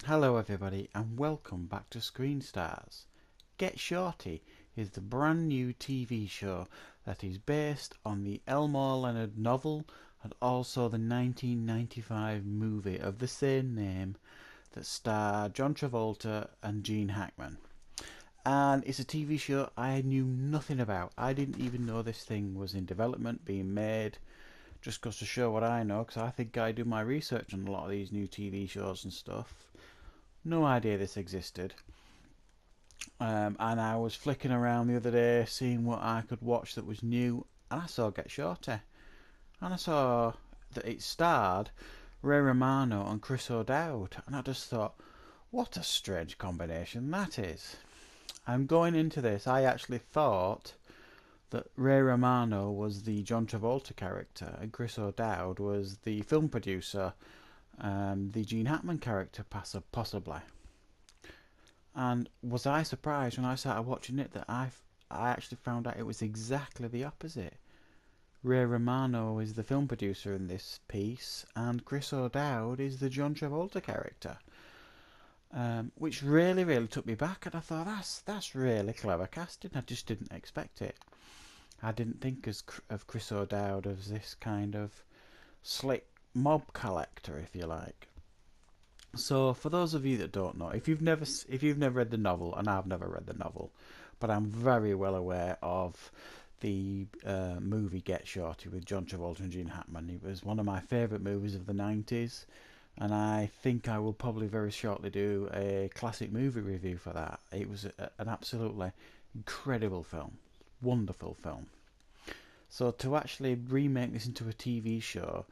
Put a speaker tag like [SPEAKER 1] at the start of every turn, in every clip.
[SPEAKER 1] Hello everybody and welcome back to Screen Stars. Get Shorty is the brand new TV show that is based on the Elmore Leonard novel and also the 1995 movie of the same name that starred John Travolta and Gene Hackman. And it's a TV show I knew nothing about. I didn't even know this thing was in development, being made. Just goes to show what I know, because I think I do my research on a lot of these new TV shows and stuff. No idea this existed. And I was flicking around the other day seeing what I could watch that was new, and I saw Get Shorty. And I saw that it starred Ray Romano and Chris O'Dowd, and I just thought, what a strange combination that is. And going into this, I actually thought that Ray Romano was the John Travolta character and Chris O'Dowd was the film producer, the Gene Hackman character, possibly. And was I surprised when I started watching it that I actually found out it was exactly the opposite. Ray Romano is the film producer in this piece, and Chris O'Dowd is the John Travolta character, which really took me back. And I thought that's really clever casting. I just didn't expect it. I didn't think of Chris O'Dowd as this kind of slick mob collector, if you like. So, for those of you that don't know, if you've never read the novel, and I've never read the novel, but I'm very well aware of the movie Get Shorty with John Travolta and Gene Hackman. It was one of my favourite movies of the 90s, and I think I will probably very shortly do a classic movie review for that. It was an absolutely incredible film, wonderful film. So to actually remake this into a TV show,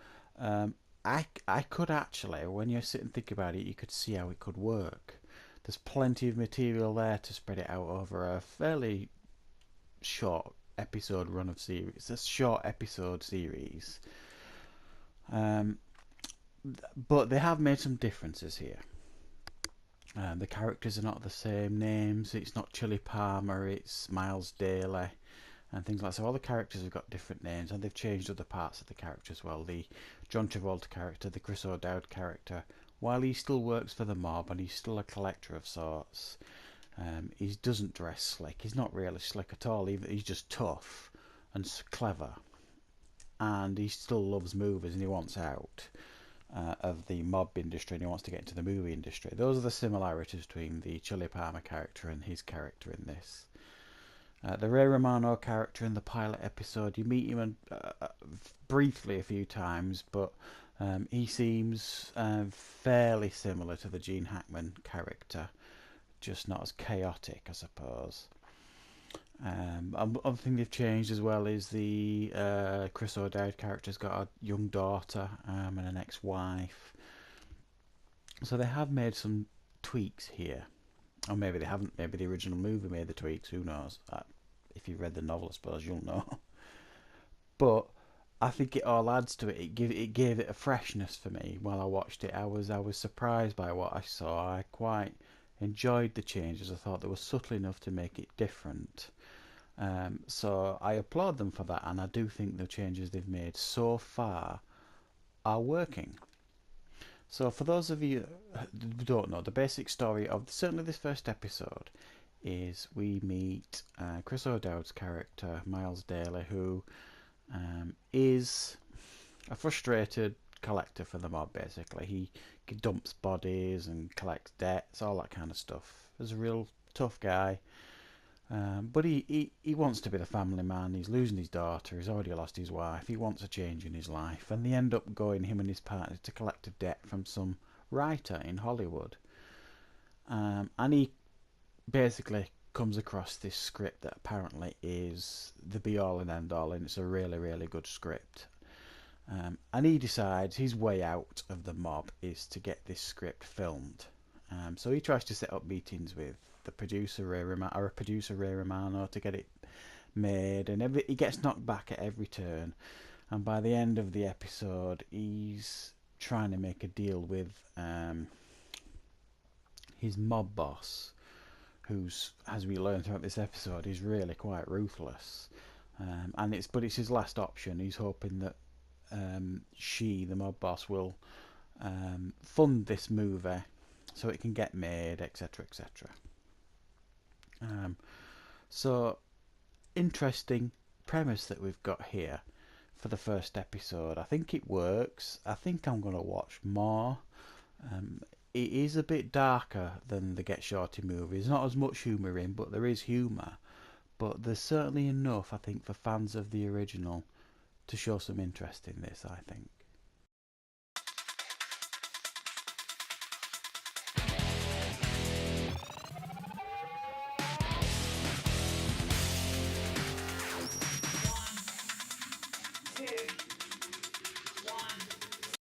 [SPEAKER 1] I could actually, when you sit and think about it, you could see how it could work. There's plenty of material there to spread it out over a fairly short episode run of series. It's a short episode series. But they have made some differences here. The characters are not the same names. It's not Chili Palmer, it's Miles Daly and things like that. So all the characters have got different names, and they've changed other parts of the character as well. The John Travolta character, the Chris O'Dowd character, while he still works for the mob and he's still a collector of sorts, he doesn't dress slick. He's not really slick at all. He's just tough and clever, and he still loves movies and he wants out of the mob industry and he wants to get into the movie industry. Those are the similarities between the Chili Palmer character and his character in this. The Ray Romano character in the pilot episode, you meet him briefly a few times, but he seems fairly similar to the Gene Hackman character, just not as chaotic, I suppose. Other thing they've changed as well is the Chris O'Dowd character's got a young daughter and an ex-wife. So they have made some tweaks here. Or maybe they haven't. Maybe the original movie made the tweaks. Who knows? If you've read the novel, I suppose you'll know. But I think it all adds to it. It gave it a freshness for me while I watched it. I was surprised by what I saw. I quite enjoyed the changes. I thought they were subtle enough to make it different. So I applaud them for that, and I do think the changes they've made so far are working. So for those of you who don't know, the basic story of certainly this first episode is we meet Chris O'Dowd's character, Miles Daly, who is a frustrated collector for the mob, basically. He dumps bodies and collects debts, all that kind of stuff. He's a real tough guy. But he wants to be the family man. He's losing his daughter. He's already lost his wife. He wants a change in his life. And they end up going, him and his partner, to collect a debt from some writer in Hollywood. And he basically comes across this script that apparently is the be-all and end-all, and it's a really good script. And he decides his way out of the mob is to get this script filmed. So he tries to set up meetings with the producer Ray Romano to get it made, and he gets knocked back at every turn. And by the end of the episode, he's trying to make a deal with his mob boss, who's, as we learn throughout this episode, is really quite ruthless. And it's his last option. He's hoping that the mob boss, will fund this movie so it can get made, etc., etc. So interesting premise that we've got here for the first episode. I think it works. I think I'm going to watch more. It is a bit darker than the Get Shorty movie. There's not as much humour in, but there is humour. But there's certainly enough, I think, for fans of the original to show some interest in this, I think.